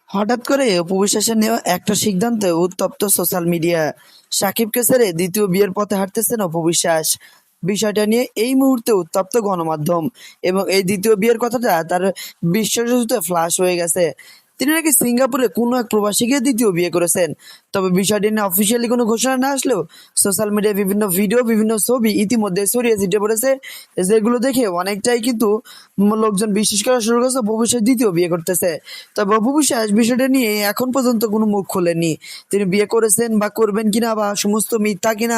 হঠাৎ করে অপু বিশ্বাসের নেওয়া একটা সিদ্ধান্তে উত্তপ্ত সোশ্যাল মিডিয়া। সাকিবকে ছেড়ে দ্বিতীয় বিয়ের পথে হাঁটতেছেন অপু বিশ্বাস। বিষয়টা নিয়ে এই মুহূর্তে উত্তপ্ত গণমাধ্যম এবং এই দ্বিতীয় বিয়ের কথাটা তার বিশ্বজুড়ে ফ্লাশ হয়ে গেছে। তিনি নাকি সিঙ্গাপুরে কোনো এক প্রবাসীকে দ্বিতীয় বিয়ে করেছেন। তবে বিষয়টি নিয়ে অফিসিয়ালি কোনো ঘোষণা না আসলেও সোশ্যাল মিডিয়ায় বিভিন্ন ভিডিও, বিভিন্ন ছবি ইতিমধ্যে ছড়িয়ে ছিটে পড়েছে, যেগুলো দেখে অনেকটাই কিন্তু লোকজন বিশ্বাস করা শুরু করেছে অপু বিশ্বাস দ্বিতীয় বিয়ে করতেছে। তবে অপু বিশ্বাস বিষয়টা নিয়ে এখন পর্যন্ত কোনো মুখ খোলেননি। তিনি বিয়ে করেছেন বা করবেন কিনা বা সমস্ত মিথ্যা কিনা,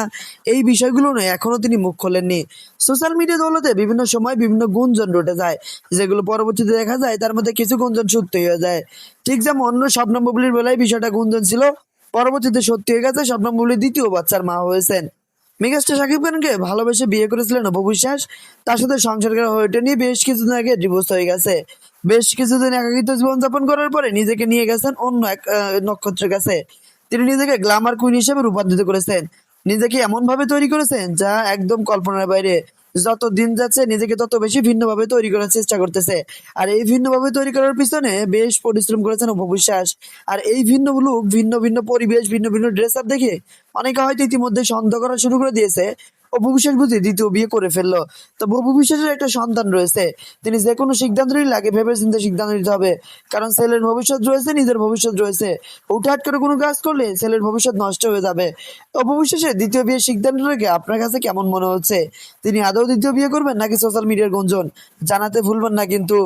এই বিষয়গুলো নিয়ে এখনো তিনি মুখ খোলেননি। সোশ্যাল মিডিয়া দৌলতে বিভিন্ন সময় বিভিন্ন গুঞ্জন রটে যায়, যেগুলো পরবর্তীতে দেখা যায় তার মধ্যে কিছু গুঞ্জন সত্যি হয়ে যায়। ঠিক যেমন অন্য শবনম বুবলির বেলায় বিষয়টা গুঞ্জন ছিল, পরবর্তীতে সত্যি হয়ে গেছে, শবনম বুবলি দ্বিতীয় বাচ্চার মা হয়েছেন। মেগাস্টার শাকিব খানকে ভালোবেসে বিয়ে করেছিলেন অপু বিশ্বাস। তার সাথে সংসার করা হয়ে ওঠেনি, বেশ কিছুদিন আগে ডিভোর্স হয়ে গেছে। বেশ কিছুদিন একাকিত্ব জীবনযাপন করার পরে নিজেকে নিয়ে গেছেন অন্য এক নক্ষত্রের কাছে। তিনি নিজেকে গ্ল্যামার কুইন হিসেবে রূপান্তরিত করেছেন, নিজেকে এমন ভাবে তৈরি করেছেন যা একদম কল্পনার বাইরে। যত দিন যাচ্ছে নিজেকে তত বেশি ভিন্নভাবে তৈরি করার চেষ্টা করতেছে। আর এই ভিন্নভাবে তৈরি করার পিছনে বেশ পরিশ্রম করেছেন অপু বিশ্বাস। আর এই ভিন্ন লুক, ভিন্ন ভিন্ন পরিবেশ, ভিন্ন ভিন্ন ড্রেস আপ দেখে অনেকে হয়তো ইতিমধ্যে সন্দেহ করা শুরু করে দিয়েছে অপু বিশ্বাস বুঝি দ্বিতীয় বিয়ে করে ফেললো। তো অপু বিশ্বাসের একটা সন্তান রয়েছে, তিনি যে কোনো সিদ্ধান্ত নিলে আগে ভেবে চিন্তে সিদ্ধান্ত নিতে হবে। কারণ ছেলের ভবিষ্যৎ রয়েছে, নিজের ভবিষ্যৎ রয়েছে। হুটহাট করে কোনো কাজ করলে ছেলের ভবিষ্যৎ নষ্ট হয়ে যাবে। অপু বিশ্বাসের দ্বিতীয় বিয়ের সিদ্ধান্তটাকে আপনার কাছে কেমন মনে হচ্ছে? তিনি আদৌ দ্বিতীয় বিয়ে করবেন নাকি সোশ্যাল মিডিয়ার গুঞ্জন? জানাতে ভুলবেন না কিন্তু।